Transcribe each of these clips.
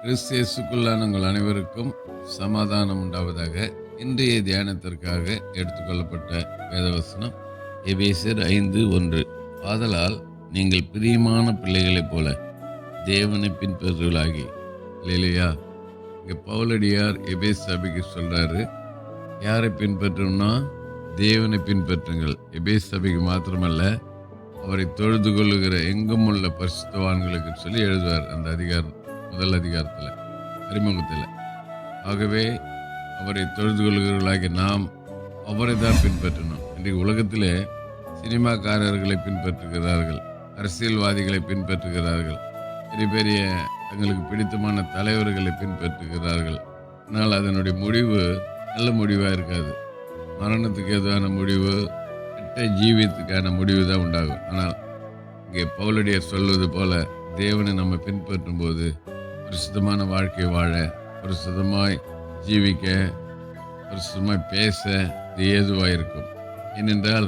கிறிஸ்து இயேசுக்குள்ளான உங்கள் அனைவருக்கும் சமாதானம் உண்டாவதாக. இன்றைய தியானத்திற்காக எடுத்துக்கொள்ளப்பட்ட வேதவசனம் எபேசியர் 5:1. ஆதலால் நீங்கள் பிரியமான பிள்ளைகளைப் போல தேவனை பின்பற்றுவர்களாகி. இல்லையா? இங்கே பவுலடியார் எபேஸ் சபைக்கு சொல்றாரு, யாரை பின்பற்றணும்னா தேவனை பின்பற்றுங்கள். எபேஸ் சபைக்கு மாத்திரமல்ல, அவரை தொழுது கொள்ளுகிற எங்கும் உள்ள பரிசுத்தவான்களுக்கு சொல்லி எழுதுவார். அந்த அதிகாரம் முதல் அதிகாரத்தில், அறிமுகத்தில். ஆகவே அவரை தொழுது கொள்கிறவர்களாகி நாம் அவரை தான் பின்பற்றணும். இன்றைக்கு உலகத்திலே சினிமாக்காரர்களை பின்பற்றுகிறார்கள், அரசியல்வாதிகளை பின்பற்றுகிறார்கள், பெரிய பெரிய தங்களுக்கு பிடித்தமான தலைவர்களை பின்பற்றுகிறார்கள். ஆனால் அதனுடைய முடிவு நல்ல முடிவாக இருக்காது. மரணத்துக்கு எதுவான முடிவு, கெட்ட ஜீவியத்துக்கான முடிவு தான் உண்டாகும். ஆனால் இங்கே பவுலடியார் சொல்வது போல தேவனை நம்ம பின்பற்றும் போது பரிசுத்தமான வாழ்க்கை வாழ, பரிசுத்தமாய் ஜீவிக்க, பரிசுத்தமாய் பேச இது ஏதுவாக இருக்கும். ஏனென்றால்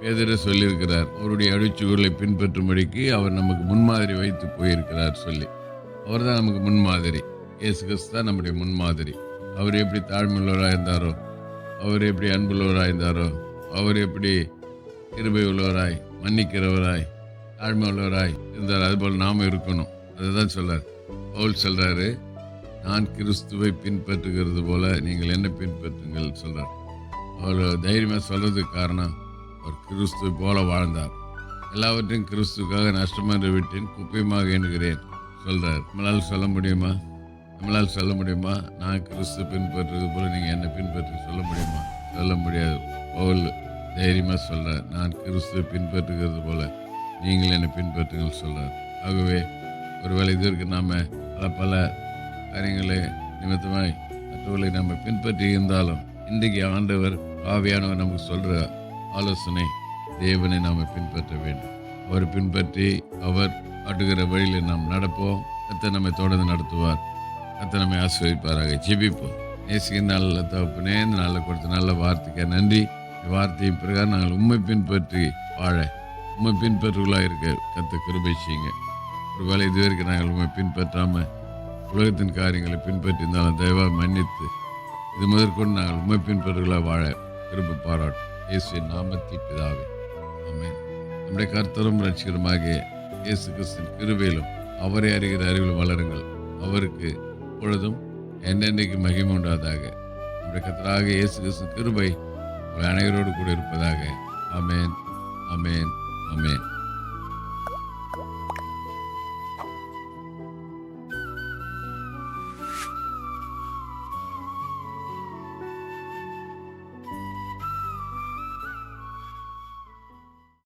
பேதுரு சொல்லியிருக்கிறார், அவருடைய அடிச்சுவர்களை பின்பற்றும்படிக்கு அவர் நமக்கு முன்மாதிரி வைத்து போயிருக்கிறார் சொல்லி. அவர் தான் நமக்கு முன்மாதிரி. இயேசு கிறிஸ்து தான் நம்முடைய முன்மாதிரி. அவர் எப்படி தாழ்மையுள்ளவராக இருந்தாரோ, அவர் எப்படி அன்புள்ளவராக இருந்தாரோ, அவர் எப்படி கிருபை உள்ளவராய், மன்னிக்கிறவராய், தாழ்மை உள்ளவராய் இருந்தார், அதுபோல் நாம் இருக்கணும். அதுதான் சொல்றார். பவுல் சொல்றாரு, நான் கிறிஸ்துவை பின்பற்றுகிறது போல நீங்கள் என்ன பின்பற்றுங்கள் சொல்றார். அவர் தைரியமாக சொல்றதுக்கு காரணம், அவர் கிறிஸ்துவை போல வாழ்ந்தார். எல்லாவற்றையும் கிறிஸ்துக்காக நஷ்டமாக விட்டேன், குப்பையுமாக எண்ணுகிறேன் சொல்றார். நம்மளால் சொல்ல முடியுமா? நம்மளால் சொல்ல முடியுமா? நான் கிறிஸ்து பின்பற்றுறது போல நீங்கள் என்ன பின்பற்ற சொல்ல முடியுமா? சொல்ல முடியாது. பவுல் தைரியமாக சொல்றார், நான் கிறிஸ்துவை பின்பற்றுகிறது போல நீங்கள் என்னை பின்பற்றுங்கள் சொல்றார். ஆகவே ஒருவேளை இதற்கு நாம் பல காரியங்களை நிமித்தமாய் மற்றவர்களை நம்ம பின்பற்றி இருந்தாலும், இன்றைக்கு ஆண்டவர் ஆவியானவர் நமக்கு சொல்கிற ஆலோசனை, தேவனை நாம் பின்பற்ற வேண்டும். அவர் பின்பற்றி அவர் காட்டுகிற வழியில் நாம் நடப்போம். கர்த்தர் நம்மை தொடர்ந்து நடத்துவார். கர்த்தர் நம்மை ஆசீர்வதிப்பாராக. ஜெபிப்போம். நேசிக்க நல்ல தகப்பனே, இந்த நாளில் கொடுத்த நல்ல வார்த்தைக்கு நன்றி. இந்த வார்த்தையின் பிரகாரம் நாங்கள் உண்மை பின்பற்றி வாழ, உண்மை பின்பற்றுகளாக இருக்க கர்த்தர் கிருபை செய்யுங்க. ஒரு வேளை இதுவரைக்கும் நாங்கள் உண்மை பின்பற்றாமல் உலகத்தின் காரியங்களை பின்பற்றியிருந்தாலும் தயவாக மன்னித்து, இது முதற்கொண்டு நாங்கள் உண்மை பின்பற்றுகளாக வாழ கிருபை பாராட்டும். இயேசுவின் நாமத்தில் பிதாவே, ஆமென். நம்முடைய கர்த்தரும் ரட்சகருமாகிய இயேசு கிறிஸ்துவின் கிருபையிலும் அவரை அறிகிற அறிவில் வளருங்கள். அவருக்கு எப்பொழுதும் என்றென்றைக்கு மகிமை உண்டாவதாக. நம்முடைய கர்த்தராக இயேசு கிறிஸ்துவின் கிருபை உங்கள் அனைவரோடு கூட இருப்பதாக. ஆமென், ஆமென், ஆமென்.